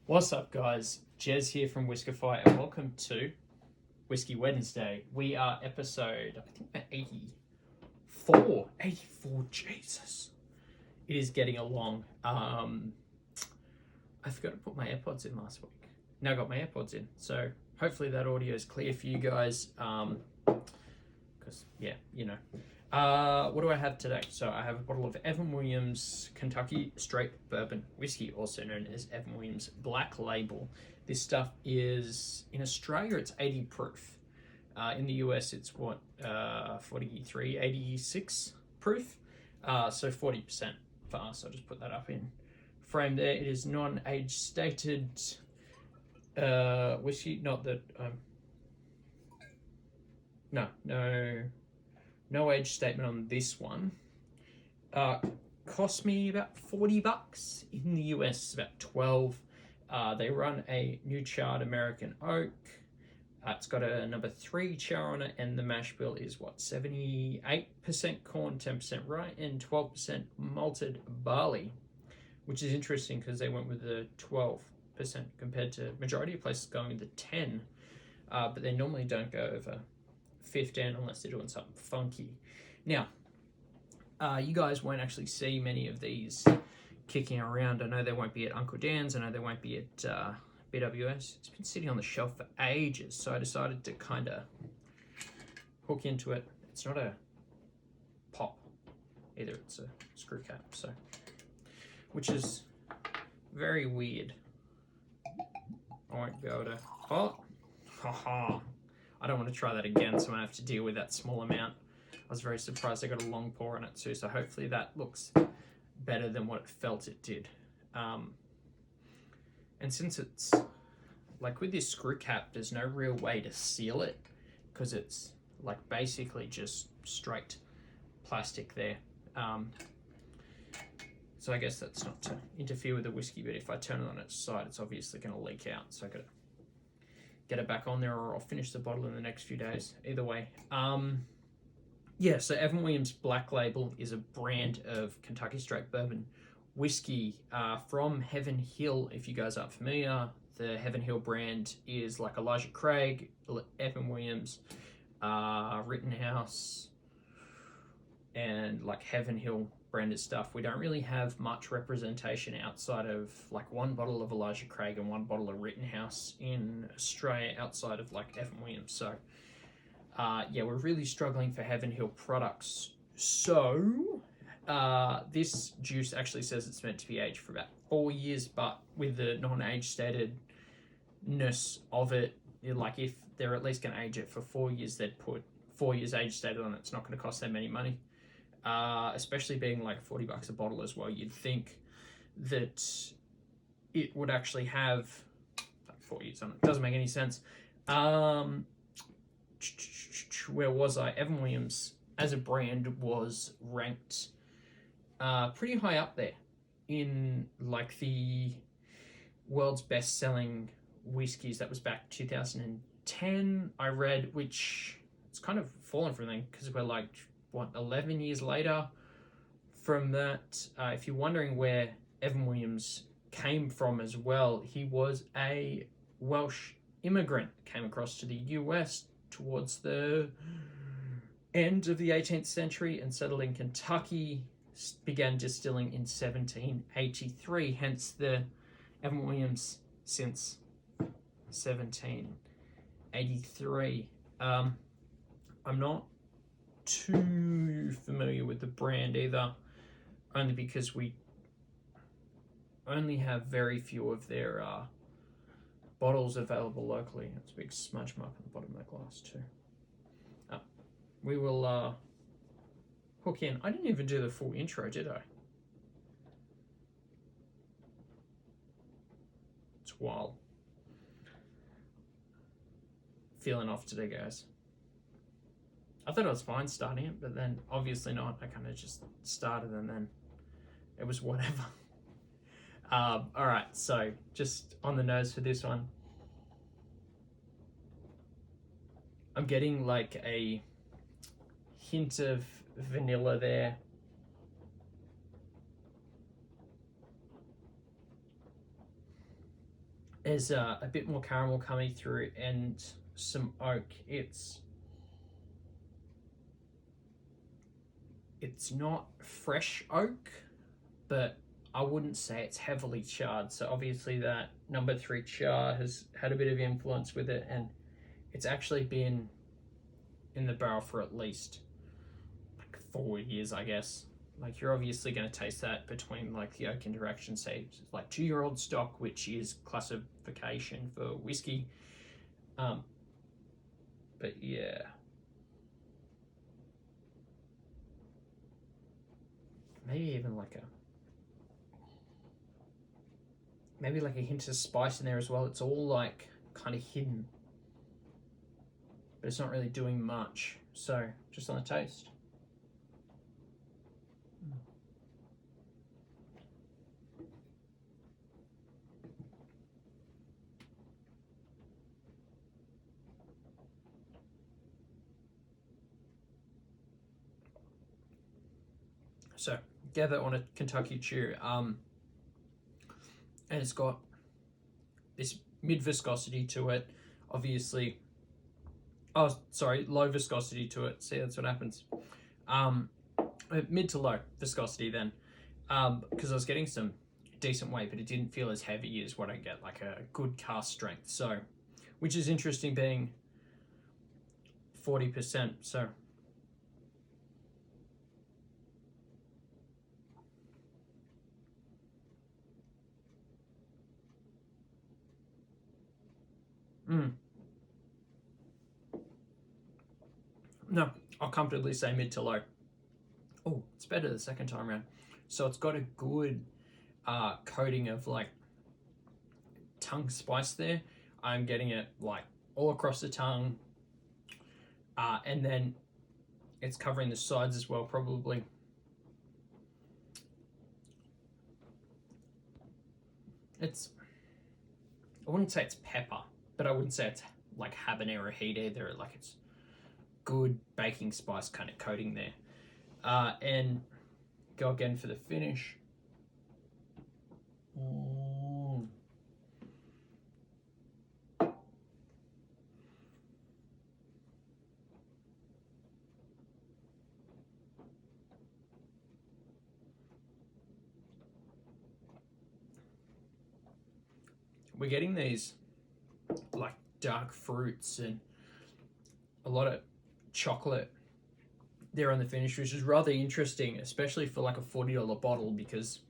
What's up, guys? Jez here from Whiskefy, and welcome to Whiskey Wednesday. We are episode, I think we're 84. 84, Jesus. It is getting along. I forgot to put my AirPods in last week. Now I got my AirPods in, so hopefully that audio is clear for you guys. Because, yeah, you know. What do I have today? So I have a bottle of Evan Williams Kentucky Straight Bourbon Whiskey, also known as Evan Williams Black Label. This stuff is, in Australia, it's 80 proof. In the US, it's 43, 86 proof. So 40% for us. I'll just put that up in frame there. It is non-age stated whiskey. Not that, no age statement on this one. Cost me about $40. In the US, about 12. They run a new charred American oak. It's got a number 3 char on it, and the mash bill is 78% corn, 10% rye, and 12% malted barley, which is interesting because they went with the 12% compared to majority of places going with the 10, but they normally don't go over 15 unless they're doing something funky. Now, you guys won't actually see many of these kicking around. I know they won't be at Uncle Dan's. I know they won't be at BWS. It's been sitting on the shelf for ages, so I decided to kind of hook into it. It's not a pop either, it's a screw cap, so, which is very weird. I won't be able to, haha. I don't want to try that again, so I'm going to have to deal with that small amount. I was very surprised I got a long pour on it too, so hopefully that looks better than what it felt it did. And since it's, like with this screw cap, there's no real way to seal it because it's like basically just straight plastic there. So I guess that's not to interfere with the whiskey, but if I turn it on its side, it's obviously going to leak out, so I got to get it back on there, or I'll finish the bottle in the next few days. Either way. Yeah, so Evan Williams Black Label is a brand of Kentucky Straight Bourbon whiskey from Heaven Hill. If you guys aren't familiar, the Heaven Hill brand is like Elijah Craig, Evan Williams, Rittenhouse, and like Heaven Hill branded stuff. We don't really have much representation outside of like one bottle of Elijah Craig and one bottle of Rittenhouse in Australia outside of like Evan Williams. So yeah, we're really struggling for Heaven Hill products. So this juice actually says it's meant to be aged for about 4 years, but with the non-age statedness of it, like if they're at least going to age it for 4 years, they'd put 4 years age stated on it. It's not going to cost them any money. Especially being like $40 a bottle as well, you'd think that it would actually have 4 years on it. Doesn't make any sense. Where was I? Evan Williams as a brand was ranked pretty high up there in like the world's best-selling whiskeys. That was back 2010, I read, which it's kind of fallen from then because we're like 11 years later from that. If you're wondering where Evan Williams came from as well, he was a Welsh immigrant, came across to the US towards the end of the 18th century and settled in Kentucky, began distilling in 1783, hence the Evan Williams since 1783. I'm not too familiar with the brand either, only because we only have very few of their bottles available locally. It's a big smudge mark on the bottom of that glass too. We will hook in. I didn't even do the full intro, did I? It's wild. Feeling off today, guys. I thought I was fine starting it, but then obviously not. I kind of just started and then it was whatever. All right, so just on the nose for this one, I'm getting like a hint of vanilla there. There's a bit more caramel coming through and some oak. It's not fresh oak, but I wouldn't say it's heavily charred. So obviously that number 3 char has had a bit of influence with it, and it's actually been in the barrel for at least like 4 years, I guess. Like, you're obviously going to taste that between like the oak interaction, say like 2-year-old stock, which is classification for whiskey. But yeah, maybe even like a hint of spice in there as well. It's all like kind of hidden, but it's not really doing much. So just on the taste. So gave that one a Kentucky chew, and it's got this mid viscosity to it, obviously. Oh, sorry, low viscosity to it. See, that's what happens. Mid to low viscosity then, because I was getting some decent weight, but it didn't feel as heavy as what I get, like a good cast strength. So, which is interesting, being 40%. So. No, I'll comfortably say mid to low. Oh, it's better the second time around. So it's got a good coating of like tongue spice there. I'm getting it like all across the tongue, and then it's covering the sides as well, probably. I wouldn't say it's pepper, but I wouldn't say it's like habanero heat either. Like, it's good baking spice kind of coating there. And go again for the finish. We're getting these like dark fruits and a lot of chocolate there on the finish, which is rather interesting, especially for like a $40 bottle, because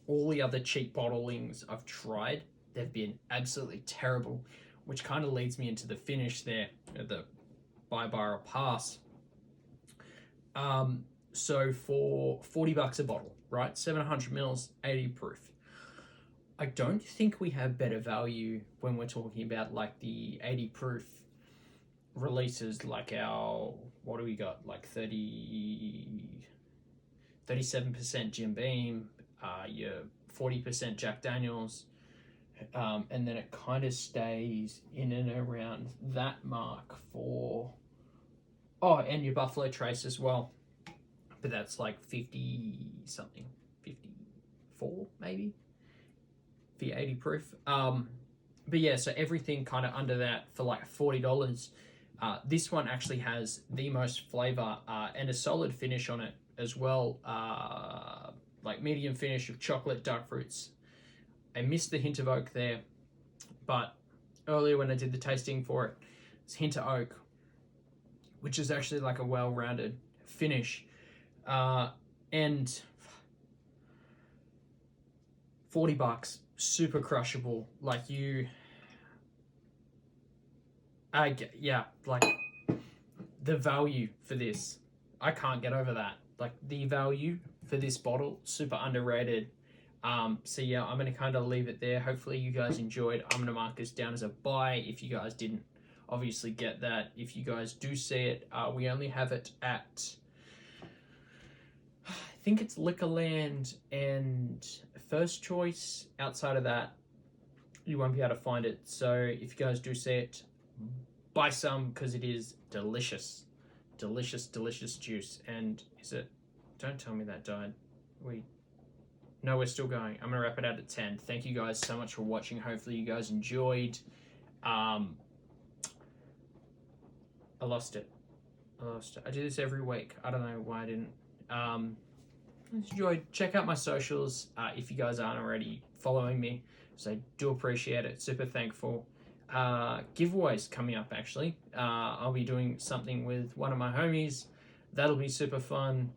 all the other cheap bottlings I've tried, they've been absolutely terrible, which kind of leads me into the finish there at the Barrel Pass. So for $40 a bottle, right, 700 mils, 80 proof, I don't think we have better value when we're talking about like the 80 proof releases, like our, what do we got, like 37% Jim Beam, your 40% Jack Daniels, and then it kind of stays in and around that mark for, and your Buffalo Trace as well, but that's like 50 something, 54 maybe, for your 80 proof. But yeah, so everything kind of under that for like $40. This one actually has the most flavor and a solid finish on it as well, like medium finish of chocolate, dark fruits. I missed the hint of oak there, but earlier when I did the tasting for it, it's hint of oak, which is actually like a well-rounded finish. And $40, super crushable. Like, yeah, like the value for this, I can't get over that. Like, the value for this bottle, super underrated. So yeah, I'm gonna kind of leave it there. Hopefully you guys enjoyed. I'm gonna mark this down as a buy if you guys didn't obviously get that. If you guys do see it, we only have it at, I think it's Liquorland and First Choice. Outside of that, you won't be able to find it. So if you guys do see it, buy some, because it is delicious. Delicious, delicious juice. And is it, don't tell me that died. No, we're still going. I'm going to wrap it out at 10. Thank you guys so much for watching. Hopefully you guys enjoyed. I lost it. I do this every week. I don't know why I didn't. Enjoyed. Check out my socials if you guys aren't already following me. So I do appreciate it. Super thankful. Giveaways coming up, actually. I'll be doing something with one of my homies. That'll be super fun.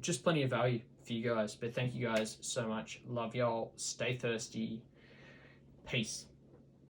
Just plenty of value for you guys. But thank you guys so much. Love y'all. Stay thirsty. Peace.